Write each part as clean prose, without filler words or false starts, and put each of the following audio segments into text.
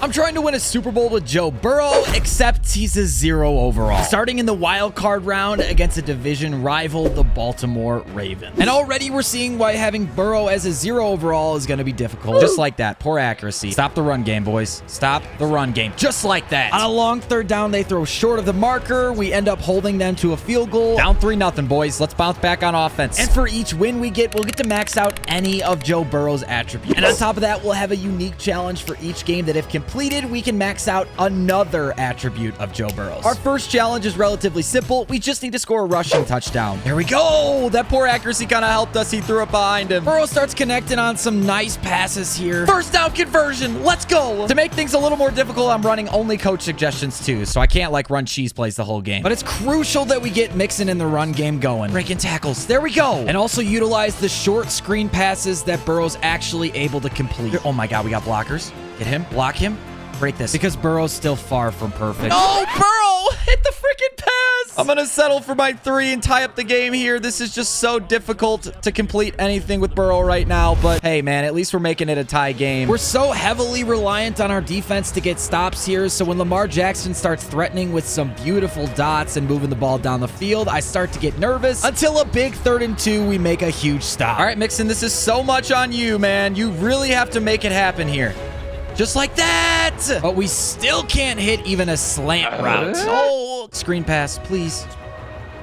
I'm trying to win a Super Bowl with Joe Burrow, except he's a 0 overall. Starting in the wild card round against a division rival, the Baltimore Ravens. And already we're seeing why having Burrow as a 0 overall is going to be difficult. Just like that. Poor accuracy. Stop the run game, boys. Stop the run game. Just like that. On a long third down, they throw short of the marker. We end up holding them to a field goal. Down 3-0, boys. Let's bounce back on offense. And for each win we get, we'll get to max out any of Joe Burrow's attributes. And on top of that, we'll have a unique challenge for each game that if completed, we can max out another attribute of Joe Burrow's. Our first challenge is relatively simple. We just need to score a rushing touchdown. There we go. That poor accuracy kind of helped us. He threw it behind him. Burrow starts connecting on some nice passes here. First down conversion. Let's go. To make things a little more difficult, I'm running only coach suggestions too, so I can't like run cheese plays the whole game. But it's crucial that we get Mixon in the run game going. Breaking tackles. There we go. And also utilize the short screen passes that Burrow's actually able to complete. Oh my God, we got blockers. Get him. Block him. Break this. Because Burrow's still far from perfect. No, Burrow! Hit the freaking pass! I'm gonna settle for my 3 and tie up the game here. This is just so difficult to complete anything with Burrow right now. But hey, man, at least we're making it a tie game. We're so heavily reliant on our defense to get stops here. So when Lamar Jackson starts threatening with some beautiful dots and moving the ball down the field, I start to get nervous until a big 3rd and 2, we make a huge stop. All right, Mixon, this is so much on you, man. You really have to make it happen here. Just like that. But we still can't hit even a slant route. Oh, screen pass, please.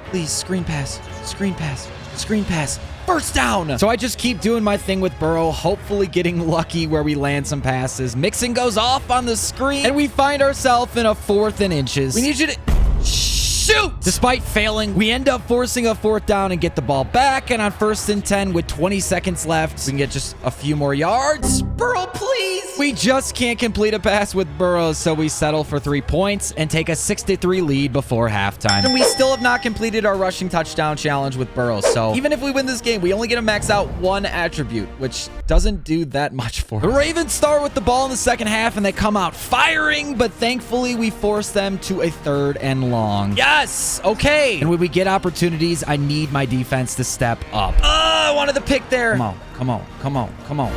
Please, screen pass, screen pass, screen pass. First down. So I just keep doing my thing with Burrow, hopefully getting lucky where we land some passes. Mixon goes off on the screen, and we find ourselves in a 4th and inches. We need you to shoot. Despite failing, we end up forcing a 4th down and get the ball back. And on 1st and 10 with 20 seconds left, we can get just a few more yards. Burrow, please. We just can't complete a pass with Burrow, so we settle for 3 points and take a 6-3 lead before halftime. And we still have not completed our rushing touchdown challenge with Burrow. So even if we win this game, we only get to max out 1 attribute, which doesn't do that much for us. The Ravens start with the ball in the second half, and they come out firing, but thankfully we force them to a 3rd and long. Yes. Okay. And when we get opportunities, I need my defense to step up. I wanted the pick there. Come on. Come on. Come on. Come on.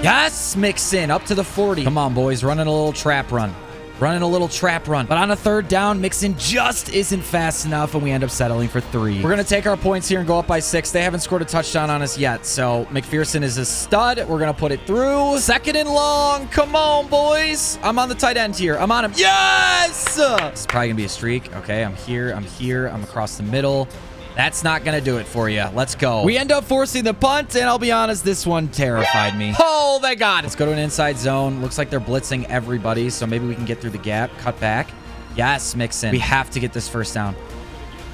Yes, Mixon up to the 40. Come on, boys. Running a little trap run. Running a little trap run. But on a 3rd down, Mixon just isn't fast enough, and we end up settling for 3. We're going to take our points here and go up by 6. They haven't scored a touchdown on us yet, so McPherson is a stud. We're going to put it through. 2nd and long. Come on, boys. I'm on the tight end here. I'm on him. Yes! It's probably going to be a streak. Okay, I'm here. I'm here. I'm across the middle. That's not going to do it for you. Let's go. We end up forcing the punt, and I'll be honest, this one terrified me. Oh, they got it. Let's go to an inside zone. Looks like they're blitzing everybody, so maybe we can get through the gap. Cut back. Yes, Mixon. We have to get this 1st down.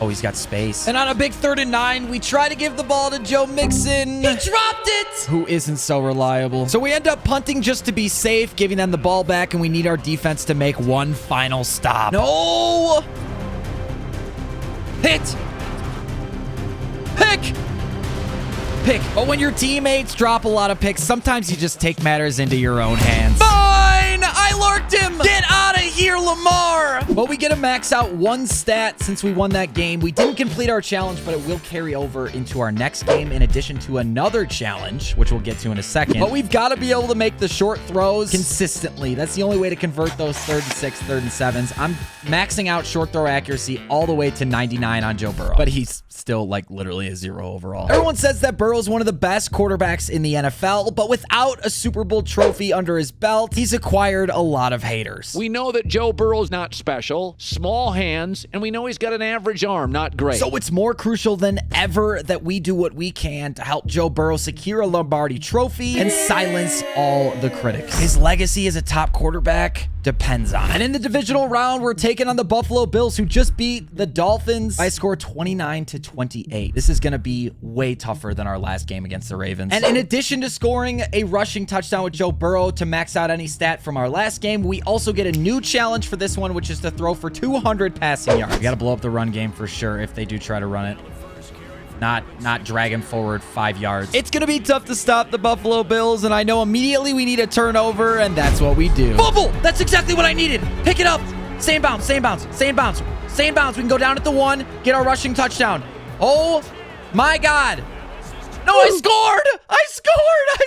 Oh, he's got space. And on a big 3rd and 9, we try to give the ball to Joe Mixon. He dropped it. Who isn't so reliable. So we end up punting just to be safe, giving them the ball back, and we need our defense to make one final stop. No! Hit! Pick! Pick. But when your teammates drop a lot of picks, sometimes you just take matters into your own hands. Fine! I lurked him! Get out of here, Lamar! Well, we get to max out 1 stat since we won that game. We didn't complete our challenge, but it will carry over into our next game in addition to another challenge, which we'll get to in a second. But we've got to be able to make the short throws consistently. That's the only way to convert those 3rd and 6, 3rd and 7s. I'm maxing out short throw accuracy all the way to 99 on Joe Burrow. But he's still like literally a 0 overall. Everyone says that Burrow's one of the best quarterbacks in the NFL, but without a Super Bowl trophy under his belt, he's acquired a lot of haters. We know that Joe Burrow's not special, small hands, and we know he's got an average arm, not great. So it's more crucial than ever that we do what we can to help Joe Burrow secure a Lombardi Trophy and silence all the critics. His legacy as a top quarterback depends on it. And in the divisional round, we're taking on the Buffalo Bills, who just beat the Dolphins by a score 29-28. This is going to be way tougher than our last game against the Ravens. And in addition to scoring a rushing touchdown with Joe Burrow to max out any stat from our last game, we also get a new challenge for this one, which is to throw for 200 passing yards. We got to blow up the run game for sure if they do try to run it. Not drag him forward 5 yards. It's going to be tough to stop the Buffalo Bills, and I know immediately we need a turnover, and that's what we do. Fumble! That's exactly what I needed. Pick it up. Same bounce, same bounce, same bounce, same bounce. We can go down at the 1, get our rushing touchdown. Oh, my God. No, I scored! I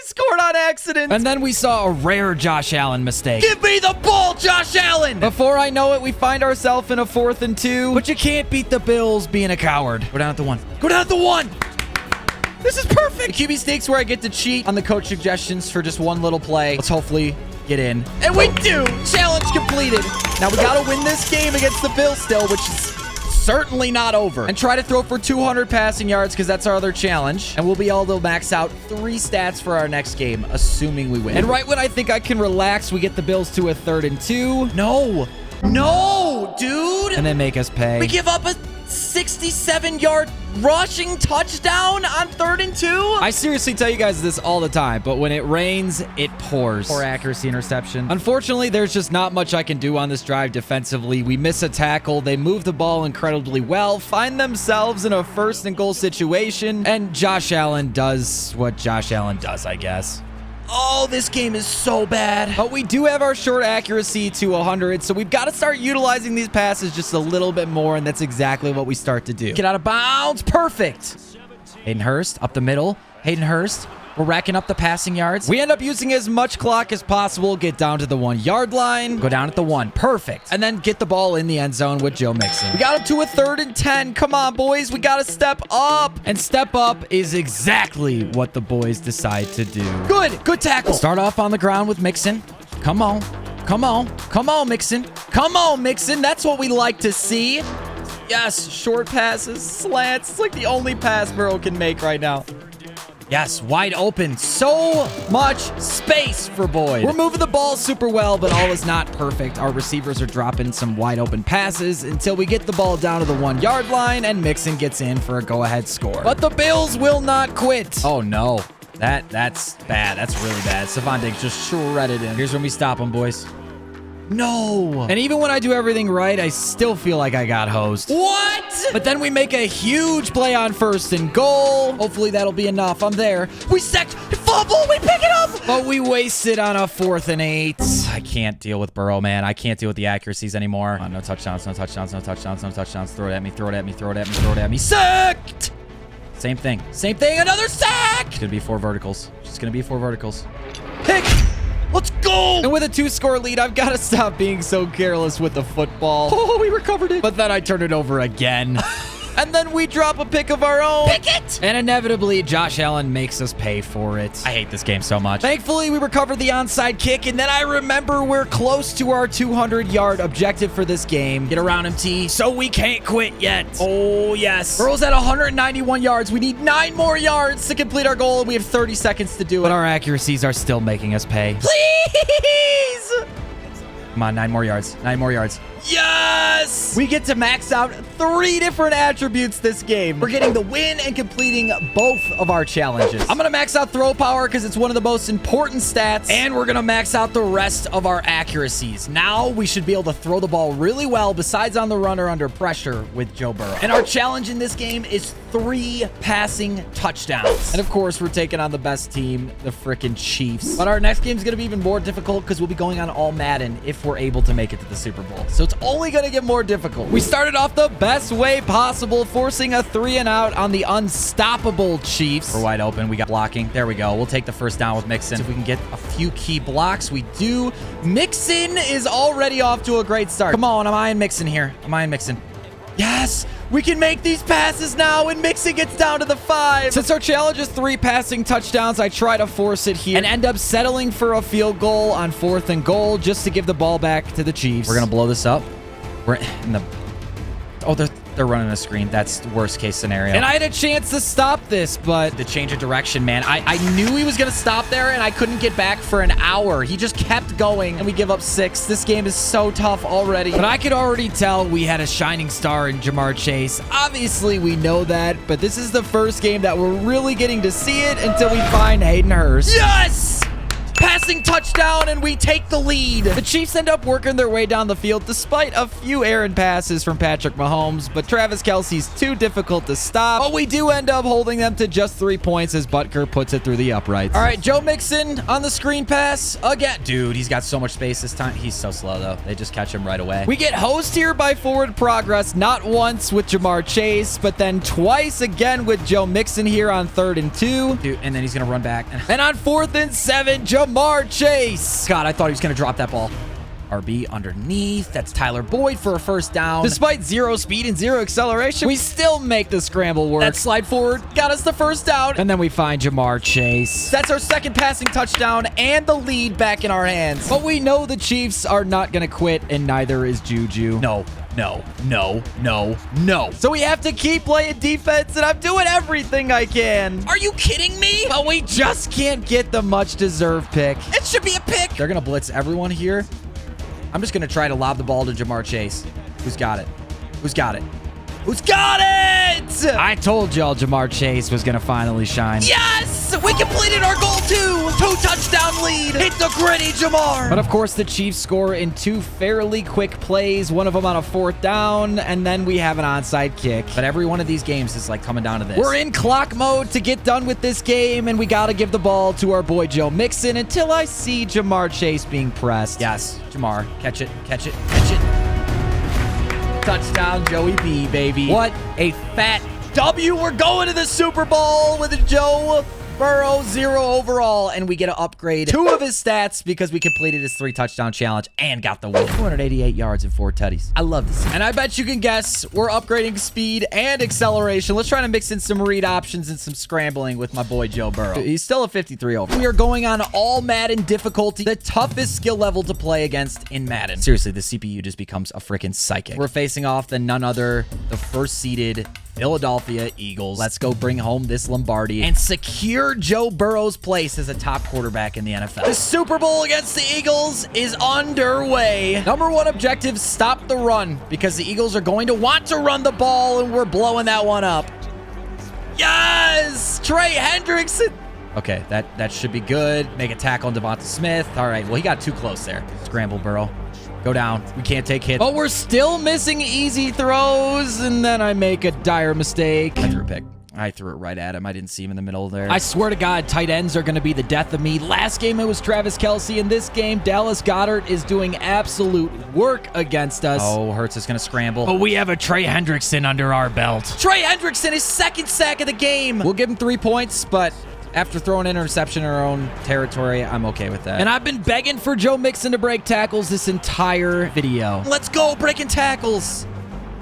scored on accident! And then we saw a rare Josh Allen mistake. Give me the ball, Josh Allen! Before I know it, we find ourselves in a 4th and 2. But you can't beat the Bills being a coward. Go down at the 1. Go down at the 1! This is perfect! The QB sneaks where I get to cheat on the coach suggestions for just one little play. Let's hopefully get in. And we do! Challenge completed. Now we gotta win this game against the Bills still, which is certainly not over. And try to throw for 200 passing yards because that's our other challenge. And we'll be able to max out 3 stats for our next game, assuming we win. And right when I think I can relax, we get the Bills to a 3rd and 2. No, dude. And they make us pay. We give up a 67-yard rushing touchdown on 3rd and 2. I seriously tell you guys this all the time, but when it rains, it pours. Poor accuracy interception. Unfortunately, there's just not much I can do on this drive defensively. We miss a tackle. They move the ball incredibly well, find themselves in a 1st and goal situation, and Josh Allen does what Josh Allen does, I guess. Oh, this game is so bad. But we do have our short accuracy to 100, so we've got to start utilizing these passes just a little bit more, and that's exactly what we start to do. Get out of bounds. Perfect. Hayden Hurst up the middle. Hayden Hurst. We're racking up the passing yards. We end up using as much clock as possible. Get down to the 1-yard line. Go down at the 1. Perfect. And then get the ball in the end zone with Joe Mixon. We got him to a 3rd and 10. Come on, boys. We got to step up. And step up is exactly what the boys decide to do. Good tackle. Start off on the ground with Mixon. Come on, Mixon. Come on, Mixon. That's what we like to see. Yes, short passes, slants. It's like the only pass Burrow can make right now. Yes, wide open. So much space for Boyd. We're moving the ball super well, but all is not perfect. Our receivers are dropping some wide open passes until we get the ball down to the 1-yard line, and Mixon gets in for a go-ahead score. But the Bills will not quit. Oh, no. That's bad. That's really bad. Stephon Diggs just shredded him. Here's when we stop him, boys. No. And even when I do everything right, I still feel like I got hosed. What? But then we make a huge play on 1st and goal. Hopefully that'll be enough. I'm there. We sacked. Fumble. We pick it up. But we wasted on a 4th and 8. I can't deal with Burrow, man. I can't deal with the accuracies anymore. No touchdowns. No touchdowns. No touchdowns. No touchdowns. Throw it at me. Throw it at me. Throw it at me. Throw it at me. Sacked. Same thing. Same thing. Another sack. It's going to be 4 verticals. It's going to be 4 verticals. Pick. Let's go! And with a 2-score lead, I've got to stop being so careless with the football. Oh, we recovered it. But then I turn it over again. And then we drop a pick of our own. Pick it! And inevitably, Josh Allen makes us pay for it. I hate this game so much. Thankfully, we recovered the onside kick, and then I remember we're close to our 200-yard objective for this game. Get around him, T. So we can't quit yet. Oh, yes. Burrow's at 191 yards. We need 9 more yards to complete our goal, and we have 30 seconds to do it. But our accuracies are still making us pay. Please! Come on, 9 more yards. 9 more yards. Yes! We get to max out 3 different attributes this game. We're getting the win and completing both of our challenges. I'm going to max out throw power because it's one of the most important stats. And we're going to max out the rest of our accuracies. Now we should be able to throw the ball really well besides on the run or under pressure with Joe Burrow. And our challenge in this game is 3 passing touchdowns. And of course, we're taking on the best team, the frickin' Chiefs. But our next game is going to be even more difficult because we'll be going on all Madden if we're able to make it to the Super Bowl. So it's only going to get more difficult. We started off the best way possible, forcing a 3-and-out on the unstoppable Chiefs. We're wide open. We got blocking. There we go. We'll take the first down with Mixon. If we can get a few key blocks, we do. Mixon is already off to a great start. Come on, I'm eyeing Mixon here. I'm eyeing Mixon. Yes, we can make these passes now, and Mixon gets down to the 5. Since our challenge is 3 passing touchdowns, I try to force it here and end up settling for a field goal on 4th and goal just to give the ball back to the Chiefs. We're going to blow this up. We're in the... Oh, they're running a screen. That's the worst case scenario. And I had a chance to stop this, but the change of direction, man. I knew he was going to stop there, and I couldn't get back for an hour. He just kept going, and we give up 6. This game is so tough already. But I could already tell we had a shining star in Jamar Chase. Obviously, we know that, but this is the first game that we're really getting to see it until we find Hayden Hurst. Yes! Passing touchdown, and we take the lead. The Chiefs end up working their way down the field despite a few errant passes from Patrick Mahomes, but Travis Kelce's too difficult to stop. But we do end up holding them to just 3 points as Butker puts it through the uprights. All right, Joe Mixon on the screen pass again. Dude, he's got so much space this time. He's so slow, though. They just catch him right away. We get hosed here by forward progress, not once with Jamar Chase, but then twice again with Joe Mixon here on 3rd and 2. Dude, and then he's going to run back. And on 4th and 7, Jamar Chase. God, I thought he was going to drop that ball. RB underneath. That's Tyler Boyd for a first down. Despite 0 speed and 0 acceleration, we still make the scramble work. That slide forward got us the first down. And then we find Jamar Chase. That's our second passing touchdown and the lead back in our hands. But we know the Chiefs are not going to quit, and neither is Juju. No. So we have to keep playing defense, and I'm doing everything I can. Are you kidding me? But we just can't get the much-deserved pick. It should be a pick. They're going to blitz everyone here. I'm just going to try to lob the ball to Jamar Chase. Who's got it? Who's got it? Who's got it? I told y'all Jamar Chase was going to finally shine. Yes! We completed our goal, too. 2-touchdown lead. Hit the gritty, Jamar. But, of course, the Chiefs score in 2 fairly quick plays, one of them on a 4th down, and then we have an onside kick. But every one of these games is, like, coming down to this. We're in clock mode to get done with this game, and we got to give the ball to our boy Joe Mixon until I see Jamar Chase being pressed. Yes, Jamar. Catch it. Touchdown, Joey B, baby. What a fat W. We're going to the Super Bowl with a Joe Burrow 0 overall, and we get to upgrade 2 of his stats because we completed his 3-touchdown challenge and got the win. 288 yards and 4 tutties. I love this. And I bet you can guess we're upgrading speed and acceleration. Let's try to mix in some read options and some scrambling with my boy Joe Burrow. He's still a 53 overall. We are going on all Madden difficulty, the toughest skill level to play against in Madden. Seriously, the CPU just becomes a freaking psychic. We're facing off the none other, the first-seeded Philadelphia Eagles. Let's go bring home this Lombardi and secure Joe Burrow's place as a top quarterback in the NFL. The Super Bowl against the Eagles is underway. Number 1 objective, stop the run, because the Eagles are going to want to run the ball, and we're blowing that one up. Yes! Trey Hendrickson. Okay, that should be good. Make a tackle on Devonta Smith. All right, well, he got too close there. Scramble, Burrow. Go down. We can't take hits. But we're still missing easy throws, and then I make a dire mistake. I threw a pick. I threw it right at him. I didn't see him in the middle there. I swear to God, tight ends are going to be the death of me. Last game, it was Travis Kelce. In this game, Dallas Goedert is doing absolute work against us. Oh, Hurts is going to scramble. But we have a Trey Hendrickson under our belt. Trey Hendrickson, his 2nd sack of the game. We'll give him 3 points, but after throwing an interception in our own territory, I'm okay with that. And I've been begging for Joe Mixon to break tackles this entire video. Let's go, breaking tackles.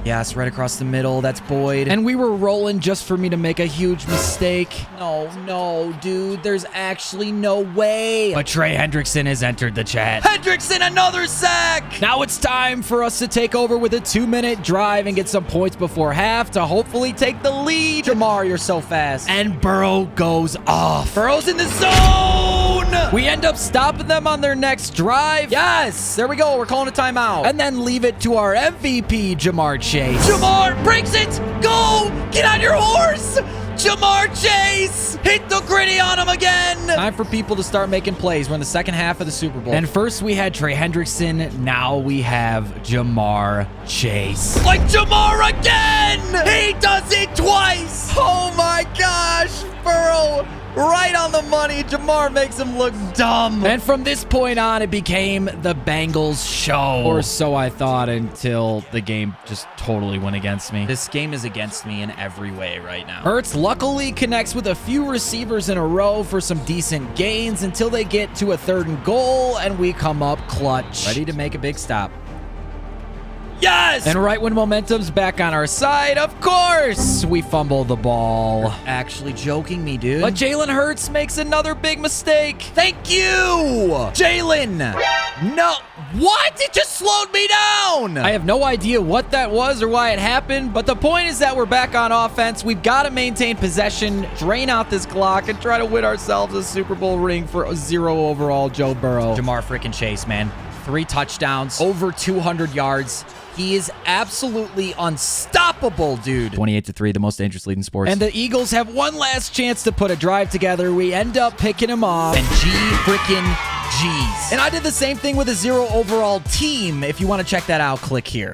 Yes, right across the middle. That's Boyd. And we were rolling just for me to make a huge mistake. No, dude. There's actually no way. But Trey Hendrickson has entered the chat. Hendrickson, another sack! Now it's time for us to take over with a 2-minute drive and get some points before half to hopefully take the lead. Jamar, you're so fast. And Burrow goes off. Burrow's in the zone! We end up stopping them on their next drive. Yes! There we go. We're calling a timeout. And then leave it to our MVP, Jamar Chase. Jamar breaks it. Go. Get on your horse. Jamar Chase. Hit the gritty on him again. Time for people to start making plays. We're in the second half of the Super Bowl. And first we had Trey Hendrickson. Now we have Jamar Chase. Like Jamar again. He does it twice. Oh my gosh. Burrow. Right on the money. Jamar makes him look dumb. And from this point on, it became the Bengals show. Or so I thought until the game just totally went against me. This game is against me in every way right now. Hurts luckily connects with a few receivers in a row for some decent gains until they get to a 3rd and goal, and we come up clutch. Ready to make a big stop. Yes! And right when momentum's back on our side, of course, we fumble the ball. You're actually joking me, dude. But Jalen Hurts makes another big mistake. Thank you! Jalen! No. What? It just slowed me down! I have no idea what that was or why it happened, but the point is that we're back on offense. We've got to maintain possession, drain out this clock, and try to win ourselves a Super Bowl ring for a 0 overall Joe Burrow. Jamar freaking Chase, man. 3 touchdowns, over 200 yards. He is absolutely unstoppable, dude. 28-3, the most dangerous lead in sports. And the Eagles have one last chance to put a drive together. We end up picking him off. And G's. And I did the same thing with a 0 overall team. If you want to check that out, click here.